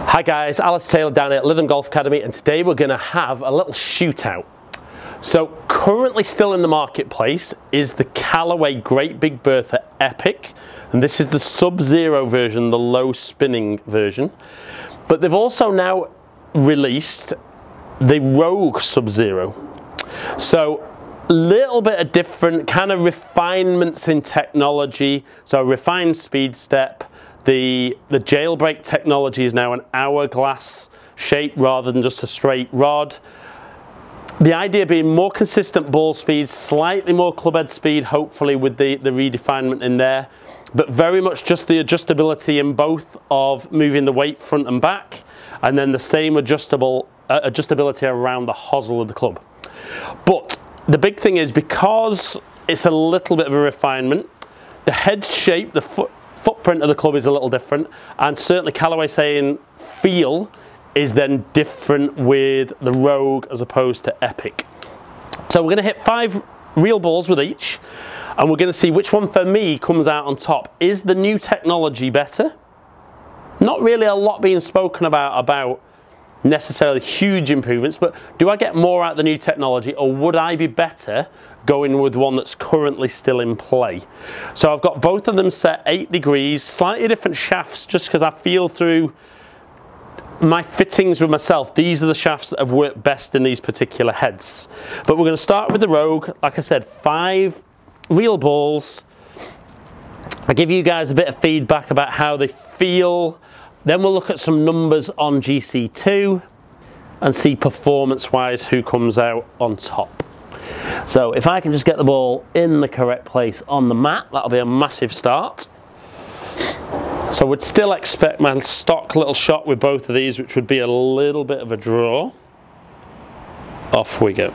Hi guys, Alice Taylor down at Lytham Golf Academy, and today we're going to have a little shootout. So currently still in the marketplace is the Callaway Great Big Bertha Epic, and this is the Sub-Zero version, the low spinning version. But they've also now released the Rogue Sub-Zero. So a little bit of different kind of refinements in technology. So refined speed step. The jailbreak technology is now an hourglass shape rather than just a straight rod. The idea being more consistent ball speed, slightly more club head speed, hopefully with the redefinement in there, but very much just the adjustability in both of moving the weight front and back, and then the same adjustability around the hosel of the club. But the big thing is, because it's a little bit of a refinement, the head shape, the footprint of the club is a little different, and certainly Callaway saying feel is then different with the Rogue as opposed to Epic. So we're going to hit 5 real balls with each, and we're going to see which one for me comes out on top. Is the new technology better? Not really a lot being spoken about necessarily huge improvements, but do I get more out of the new technology, or would I be better going with one that's currently still in play? So I've got both of them set 8 degrees, slightly different shafts, just because I feel through my fittings with myself, these are the shafts that have worked best in these particular heads. But we're going to start with the Rogue. Like I said, 5 real balls. I give you guys a bit of feedback about how they feel. Then we'll look at some numbers on GC2 and see performance-wise who comes out on top. So if I can just get the ball in the correct place on the mat, that'll be a massive start. So I would still expect my stock little shot with both of these, which would be a little bit of a draw. Off we go.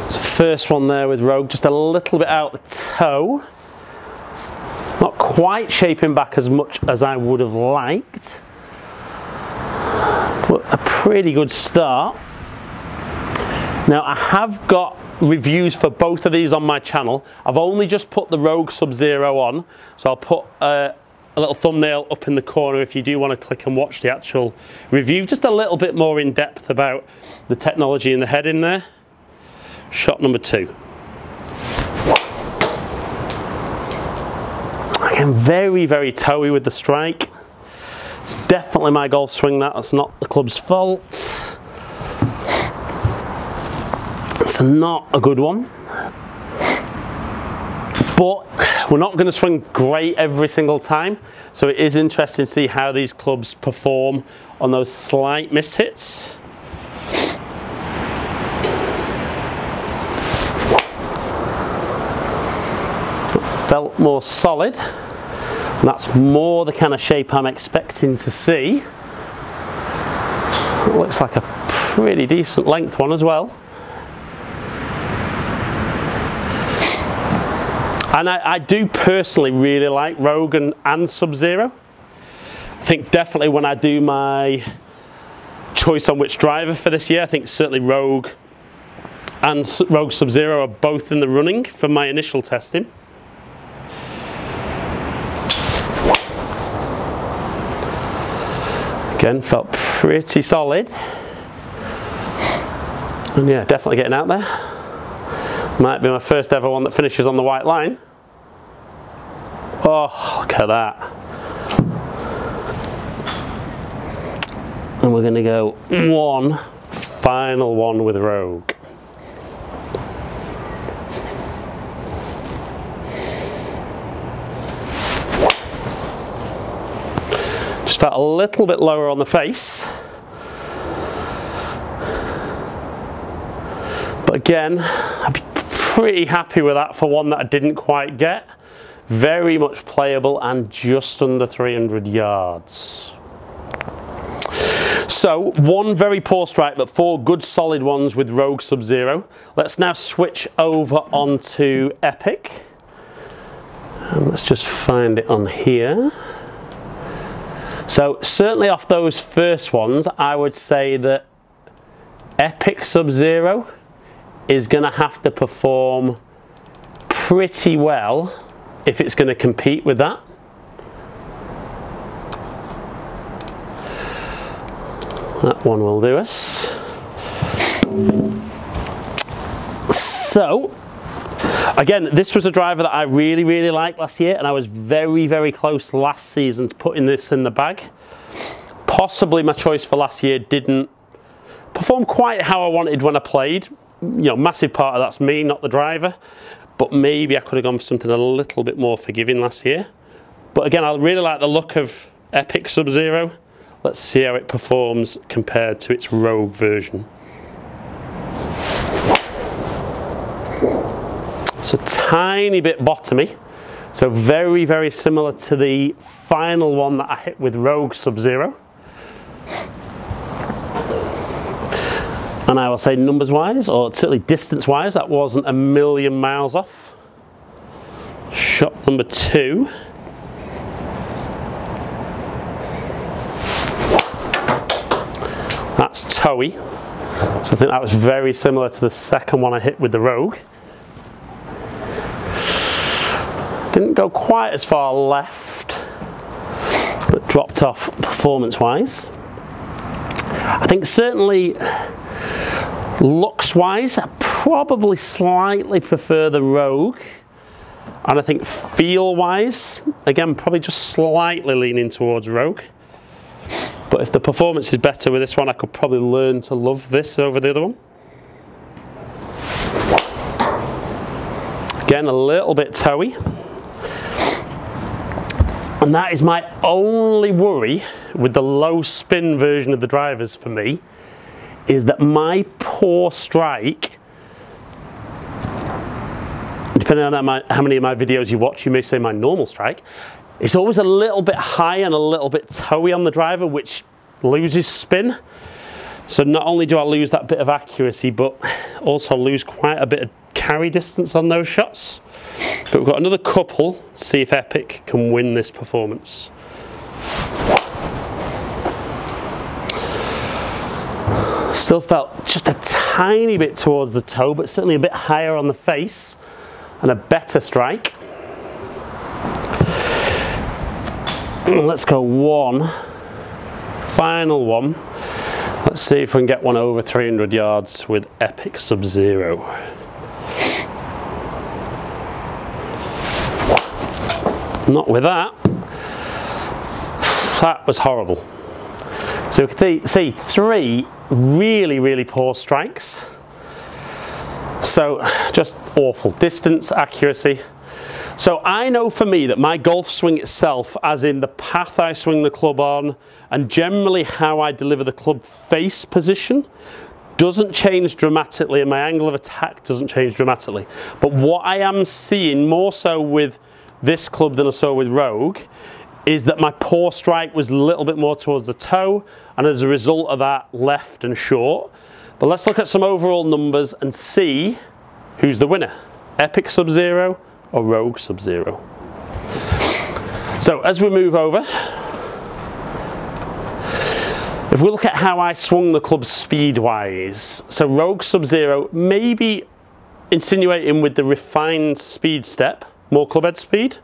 So first one there with Rogue, just a little bit out the toe. Not quite shaping back as much as I would have liked, but a pretty good start. Now I have got reviews for both of these on my channel. I've only just put the Rogue Sub-Zero on, so I'll put a little thumbnail up in the corner if you do want to click and watch the actual review, just a little bit more in depth about the technology in the head in there. Shot number 2. Again, very, very toey with the strike. It's definitely my golf swing, that's not the club's fault. It's not a good one. But we're not going to swing great every single time, so it is interesting to see how these clubs perform on those slight miss hits. Felt more solid, and that's more the kind of shape I'm expecting to see. It looks like a pretty decent length one as well. And I do personally really like Rogue and Sub-Zero. I think definitely when I do my choice on which driver for this year, I think certainly Rogue and Rogue Sub-Zero are both in the running for my initial testing. Again, felt pretty solid. And yeah, definitely getting out there. Might be my first ever one that finishes on the white line. Oh, look at that. And we're going to go one final one with Rogue. Just felt a little bit lower on the face. But again, I'd be pretty happy with that for one that I didn't quite get. Very much playable and just under 300 yards. So 1 very poor strike, but 4 good solid ones with Rogue Sub-Zero. Let's now switch over onto Epic. And let's just find it on here. So certainly off those first ones, I would say that Epic Sub-Zero is going to have to perform pretty well if it's going to compete with that. That one will do us. So, again, this was a driver that I really liked last year, and I was very close last season to putting this in the bag. Possibly my choice for last year didn't perform quite how I wanted when I played. You know, massive part of that's me, not the driver. But maybe I could have gone for something a little bit more forgiving last year. But again, I really like the look of Epic Sub-Zero. Let's see how it performs compared to its Rogue version. So tiny bit bottomy. So very similar to the final one that I hit with Rogue Sub-Zero. And I will say numbers wise, or certainly distance wise, that wasn't a million miles off. Shot number 2. That's toey. So I think that was very similar to the second one I hit with the Rogue. Didn't go quite as far left, but dropped off performance wise. I think certainly looks wise, I probably slightly prefer the Rogue. And I think feel wise, again, probably just slightly leaning towards Rogue. But if the performance is better with this one, I could probably learn to love this over the other one. Again, a little bit toey. And that is my only worry with the low spin version of the drivers for me, is that my poor strike, depending on how many of my videos you watch, you may say my normal strike, it's always a little bit high and a little bit toey on the driver, which loses spin. So not only do I lose that bit of accuracy, but also lose quite a bit of carry distance on those shots. But we've got another couple, see if Epic can win this performance. Still felt just a tiny bit towards the toe, but certainly a bit higher on the face and a better strike. Let's go one, final one. Let's see if we can get one over 300 yards with Epic Sub-Zero. Not with that. That was horrible. So we can see 3 really poor strikes. So just awful. Distance, accuracy. So I know for me that my golf swing itself, as in the path I swing the club on and generally how I deliver the club face position, doesn't change dramatically, and my angle of attack doesn't change dramatically. But what I am seeing more so with this club than I saw with Rogue is that my poor strike was a little bit more towards the toe, and as a result of that, left and short. But let's look at some overall numbers and see who's the winner, Epic Sub-Zero or Rogue Sub-Zero. So as we move over, if we look at how I swung the club speed-wise, so Rogue Sub-Zero maybe insinuating with the refined speed step, more club head speed.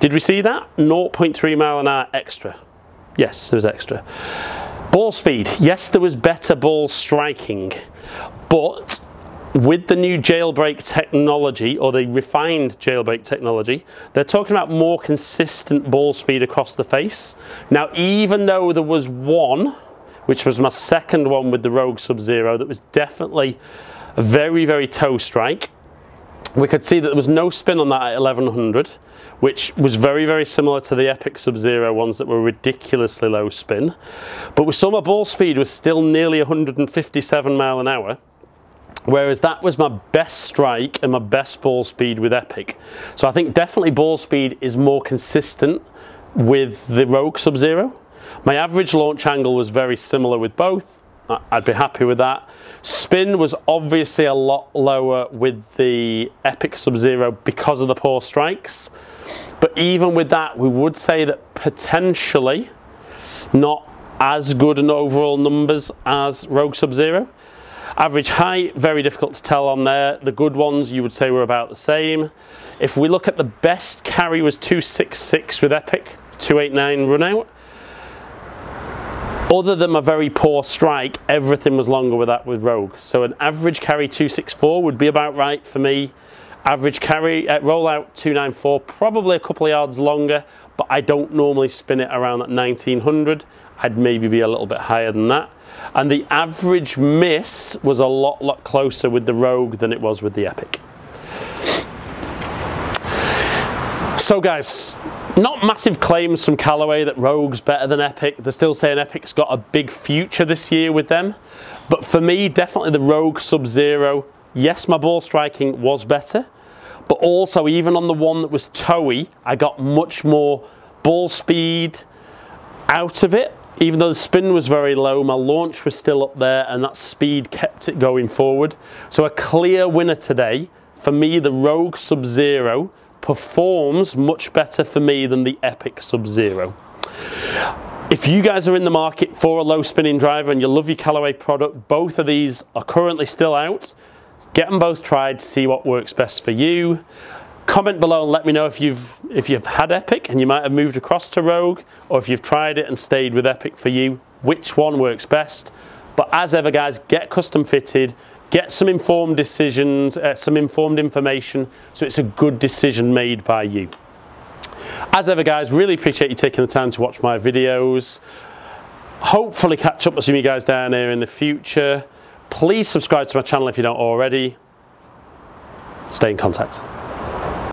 Did we see that? 0.3 mile an hour extra. Yes, there was extra. Ball speed, yes, there was better ball striking, but with the new jailbreak technology, or the refined jailbreak technology, they're talking about more consistent ball speed across the face. Now, even though there was one, which was my second one with the Rogue Sub-Zero, that was definitely a very toe strike, we could see that there was no spin on that at 1100, which was very similar to the Epic Sub-Zero ones that were ridiculously low spin. But we saw my ball speed was still nearly 157 mile an hour, whereas that was my best strike and my best ball speed with Epic. So I think definitely ball speed is more consistent with the Rogue Sub-Zero. My average launch angle was very similar with both. I'd be happy with that. Spin was obviously a lot lower with the Epic Sub-Zero because of the poor strikes. But even with that, we would say that potentially not as good an overall numbers as Rogue Sub-Zero. Average height, very difficult to tell on there. The good ones you would say were about the same. If we look at the best carry was 266 with Epic, 289 run out. Other than a very poor strike, everything was longer with that with Rogue. So an average carry 264 would be about right for me. Average carry at rollout 294, probably a couple of yards longer, but I don't normally spin it around that 1900. I'd maybe be a little bit higher than that. And the average miss was a lot closer with the Rogue than it was with the Epic. So guys, not massive claims from Callaway that Rogue's better than Epic. They're still saying Epic's got a big future this year with them. But for me, definitely the Rogue Sub-Zero. Yes, my ball striking was better, but also even on the one that was towy, I got much more ball speed out of it. Even though the spin was very low, my launch was still up there and that speed kept it going forward. So a clear winner today. For me, the Rogue Sub-Zero performs much better for me than the Epic Sub-Zero. If you guys are in the market for a low spinning driver and you love your Callaway product, both of these are currently still out. Get them both tried to see what works best for you. Comment below and let me know if you've had Epic and you might have moved across to Rogue, or if you've tried it and stayed with Epic for you, which one works best. But as ever guys, get custom fitted, get some informed decisions, some informed information, so it's a good decision made by you. As ever guys, really appreciate you taking the time to watch my videos. Hopefully catch up with some of you guys down here in the future. Please subscribe to my channel if you don't already. Stay in contact.